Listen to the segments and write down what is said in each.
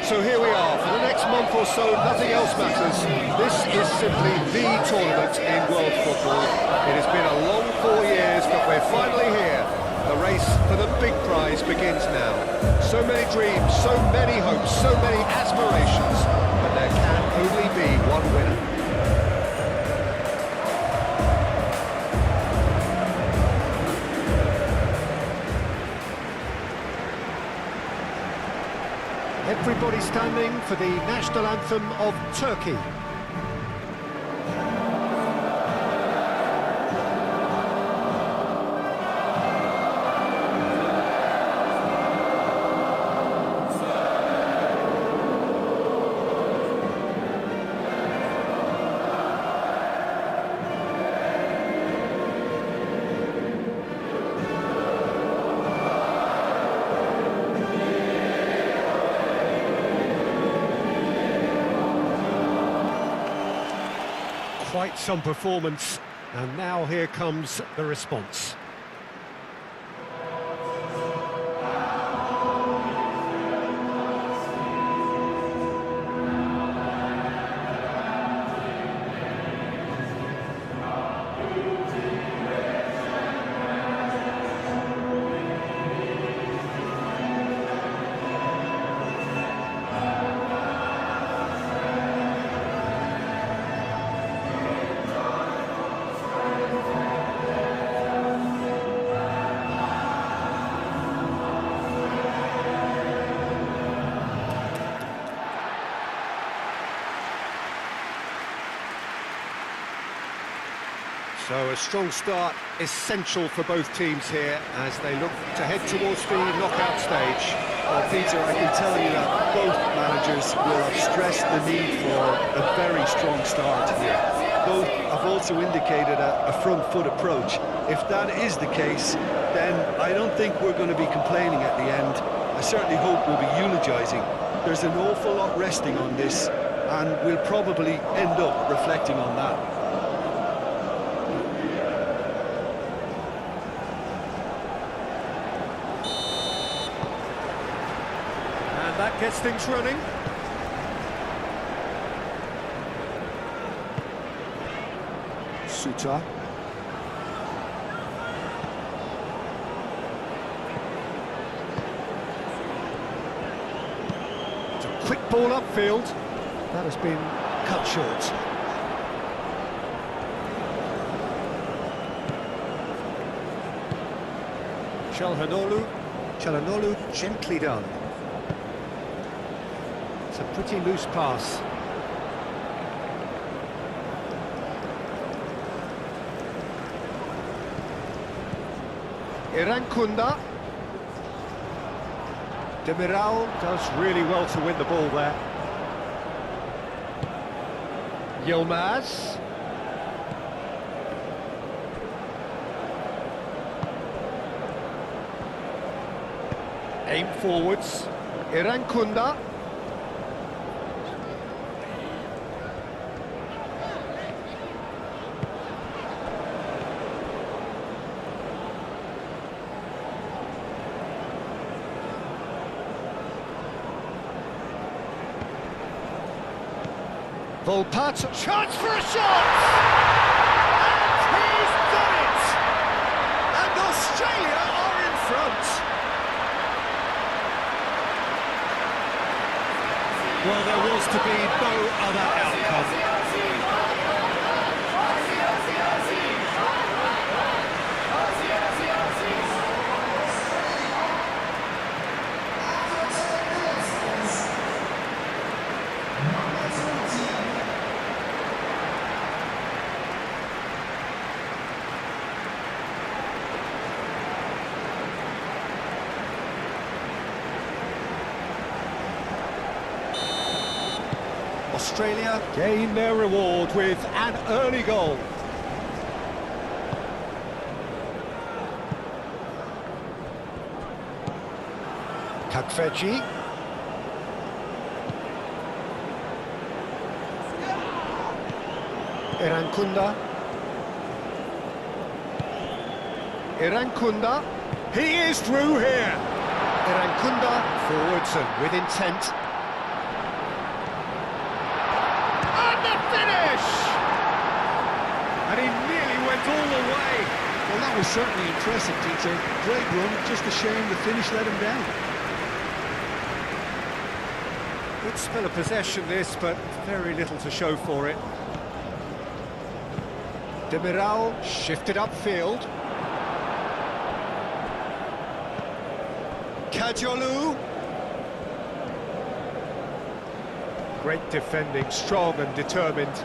So here we are, for the next month or so, nothing else matters. This is simply the tournament in world football. It has been a long 4 years, but we're finally here. The race for the big prize begins now. So many dreams, so many hopes, so many aspirations, but there can only be one winner. Everybody standing for the national anthem of Turkey. Quite some performance, and now here comes the response. So a strong start, essential for both teams here as they look to head towards the knockout stage. Well, Peter, I can tell you that both managers will have stressed the need for a very strong start here. Both have also indicated a front foot approach. If that is the case, then I don't think we're going to be complaining at the end. I certainly hope we'll be eulogising. There's an awful lot resting on this, and we'll probably end up reflecting on that. That gets things running. Suta. It's a quick ball upfield. That has been cut short. Çalhanoğlu gently done. It's a pretty loose pass. Irankunda. Demiral does really well to win the ball there. Yilmaz. Aim forwards. Irankunda. Volpat, chance for a shot! And he's done it! And Australia are in front! Well, there was to be no other outcome. Australia gain their reward with an early goal. Kakfeci. Irankunda. Irankunda. He is through here. Irankunda forwards and with intent. finish! And he nearly went all the way. Well, that was certainly impressive, Dieter. Great run, just a shame the finish let him down. Good spell of possession this, but very little to show for it. Demiral shifted upfield. Kajolu. Great defending, strong and determined.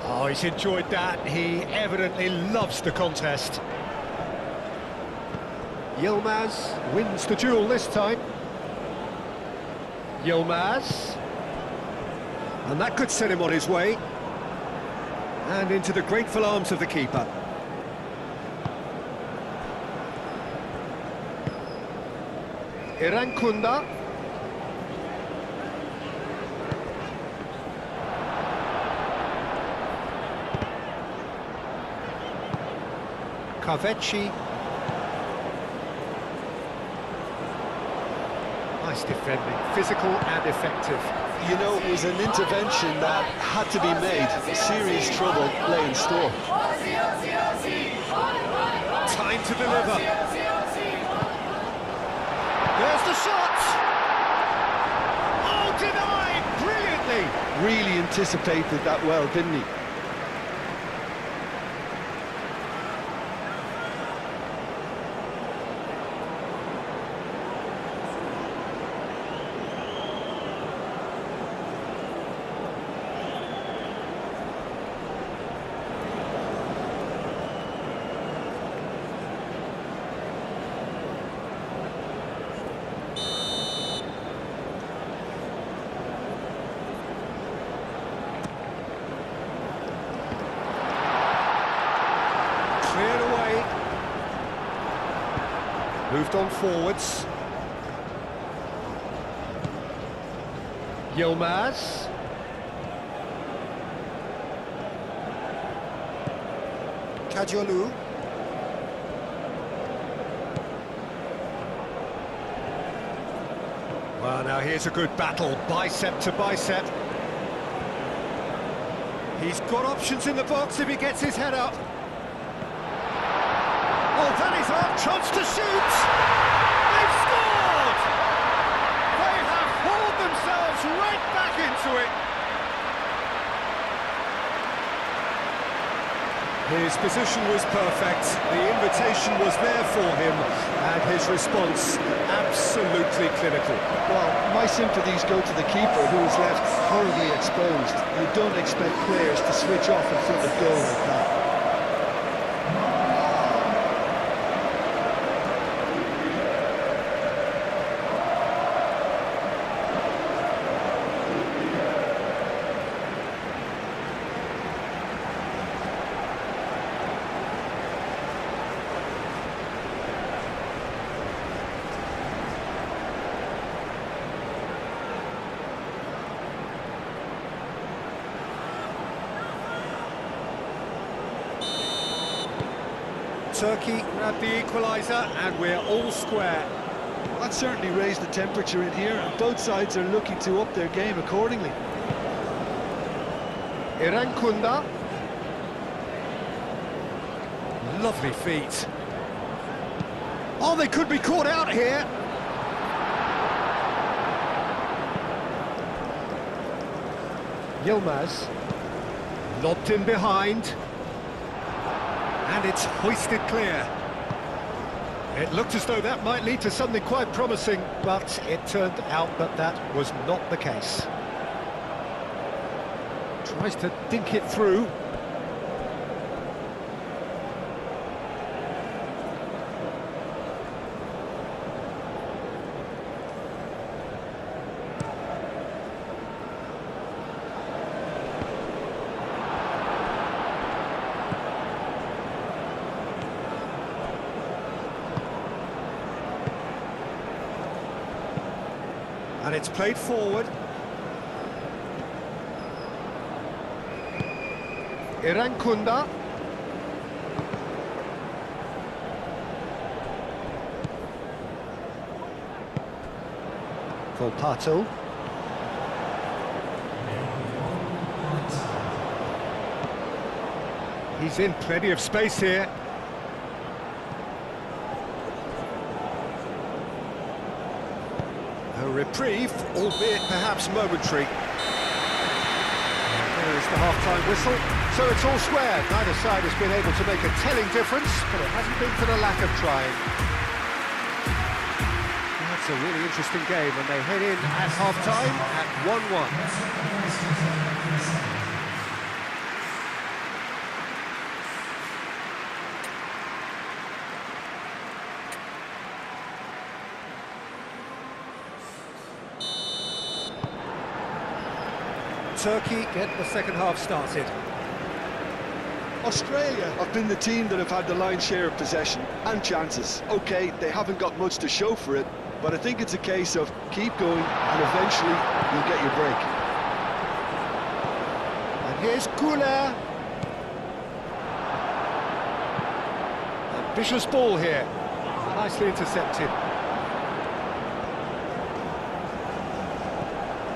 Oh, he's enjoyed that. He evidently loves the contest. Yilmaz wins the duel this time. Yilmaz. And that could set him on his way. And into the grateful arms of the keeper. Irankunda. Kavecci. Nice defending, physical and effective. You know, it was an intervention that had to be made. Serious trouble lay in store. Time to deliver. There's the shot! Oh, denied! Brilliantly! Really anticipated that well, didn't he? Cleared away. Moved on forwards. Yilmaz. Kajolu. Well, now here's a good battle, bicep to bicep. He's got options in the box if he gets his head up. Oh, that is our chance to shoot! They've scored! They have hauled themselves right back into it! His position was perfect, the invitation was there for him, and his response absolutely clinical. Well, my sympathies go to the keeper, who was left horribly exposed. You don't expect players to switch off in front of goal like that. Turkey grabbed the equaliser and we're all square. That certainly raised the temperature in here, and both sides are looking to up their game accordingly. Irankunda. Lovely feet. Oh, they could be caught out here. Yilmaz. Lobbed in behind. And it's hoisted clear. It looked as though that might lead to something quite promising, but it turned out that that was not the case. Tries to dink it through. And it's played forward. Irankunda. Volpato. He's in plenty of space here. A reprieve, albeit perhaps momentary. There is the half-time whistle. So it's all square. Neither side has been able to make a telling difference, but it hasn't been for the lack of trying. That's a really interesting game, and they head in at half-time at 1-1. Turkey get the second half started. Australia have been the team that have had the lion's share of possession and chances. OK, they haven't got much to show for it, but I think it's a case of keep going and eventually you'll get your break. And here's Goulet. Ambitious ball here. Nicely intercepted.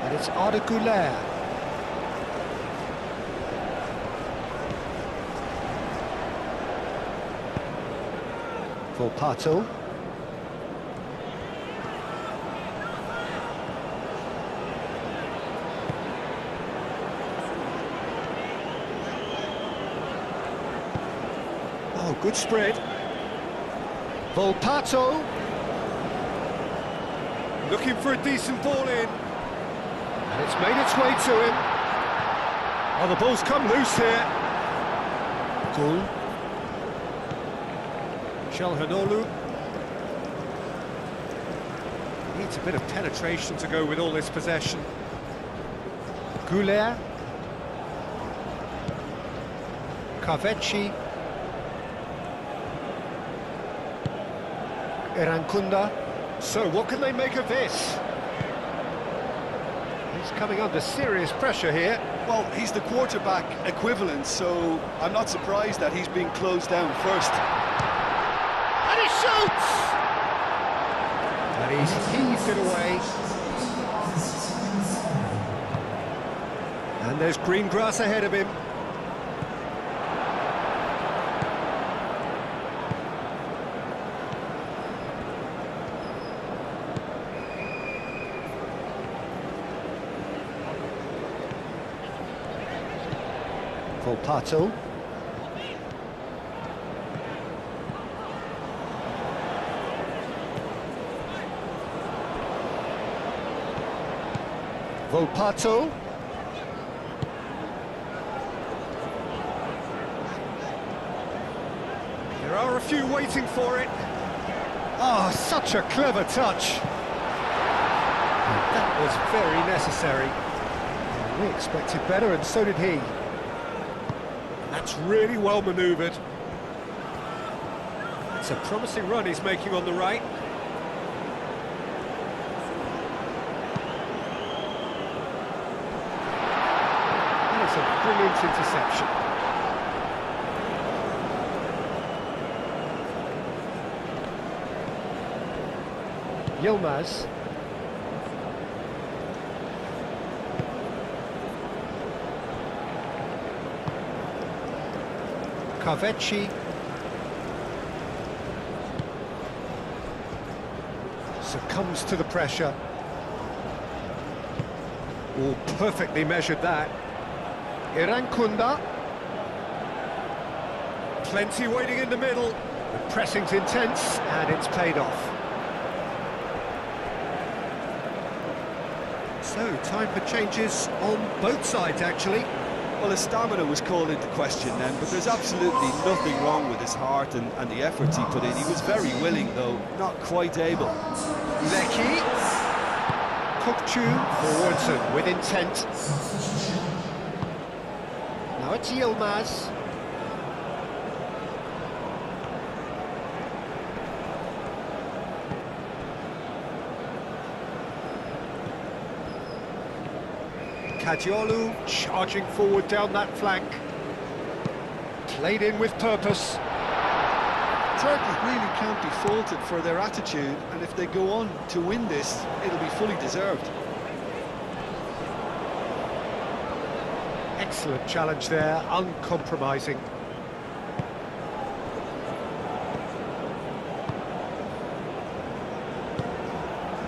And it's Arda Goulet. Volpato. Oh, good spread. Volpato. Looking for a decent ball in. And it's made its way to him. Oh, the ball's come loose here. Goal. Çalhanoğlu needs a bit of penetration to go with all this possession. Goulet, Kaveci, Erankunda. So what can they make of this? He's coming under serious pressure here. Well, he's the quarterback equivalent, so I'm not surprised that he's being closed down first. And he shoots! And he's heaved it away. And there's green grass ahead of him. Volpato. Volpato. There are a few waiting for it. Oh, such a clever touch. That was very necessary. We expected better, and so did he. That's really well manoeuvred. It's a promising run he's making on the right. It's a brilliant interception. Yilmaz. Kaveci. Succumbs to the pressure. Oh, perfectly measured that. Erankunda. Plenty waiting in the middle. The pressing's intense, and it's paid off. So, time for changes on both sides, actually. Well, his stamina was called into question then, but there's absolutely nothing wrong with his heart and the efforts he put in. He was very willing, though, not quite able. Lecky. Kokchu forwardson with intent. Now it's Yilmaz. Kadiolu charging forward down that flank. Played in with purpose. Turkey really can't be faulted for their attitude, and if they go on to win this, it'll be fully deserved. Excellent challenge there, uncompromising.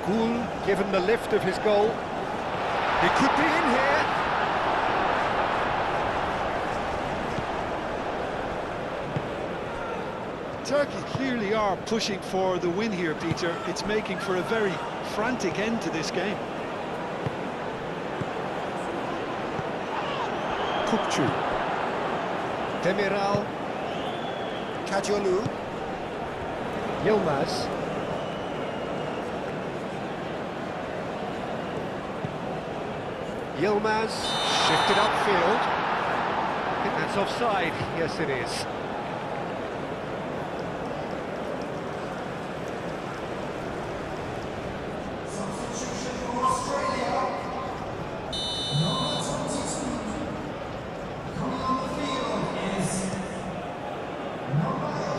Goul given the lift of his goal. He could be in here. Turkey clearly are pushing for the win here, Peter. It's making for a very frantic end to this game. Kupçu. Demiral. Kajolu. Yilmaz. Yilmaz shifted upfield. I think that's offside. Yes, it is.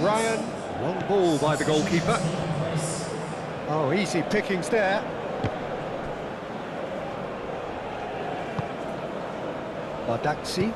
Ryan, long ball by the goalkeeper. Oh, easy pickings there. Badaksi.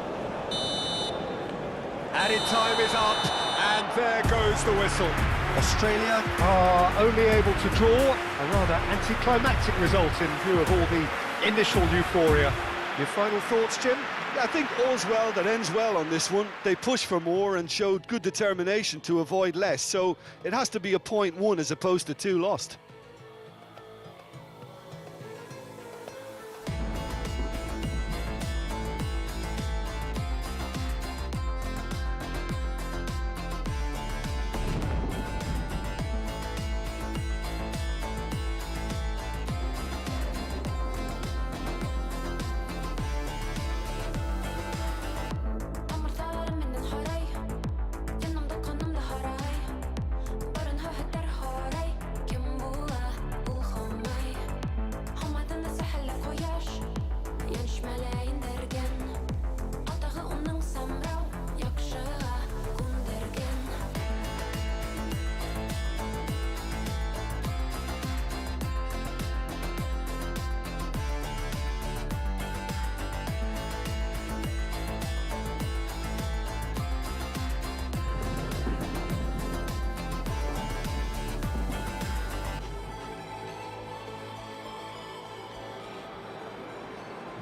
Added time is up, and there goes the whistle. Australia are only able to draw, a rather anticlimactic result in view of all the initial euphoria. Your final thoughts, Jim? Yeah, I think all's well that ends well on this one. They pushed for more and showed good determination to avoid less, so it has to be a point won as opposed to 2 lost.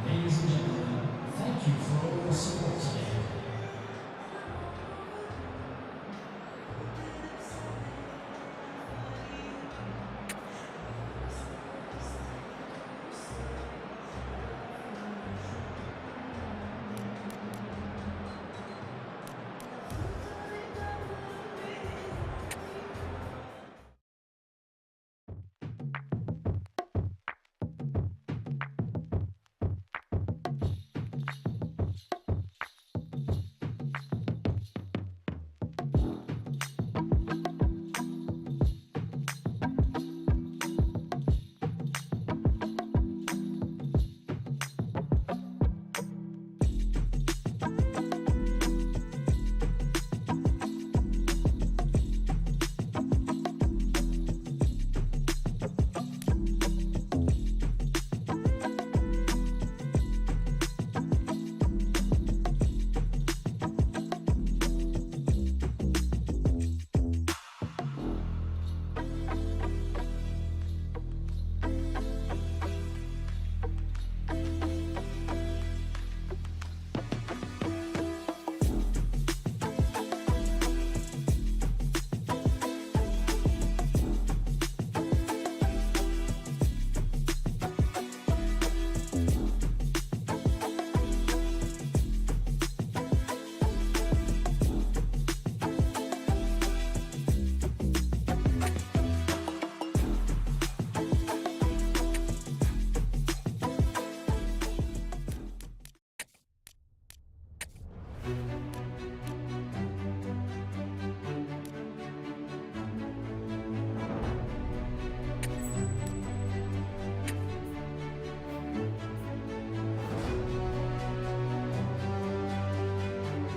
Ladies and gentlemen.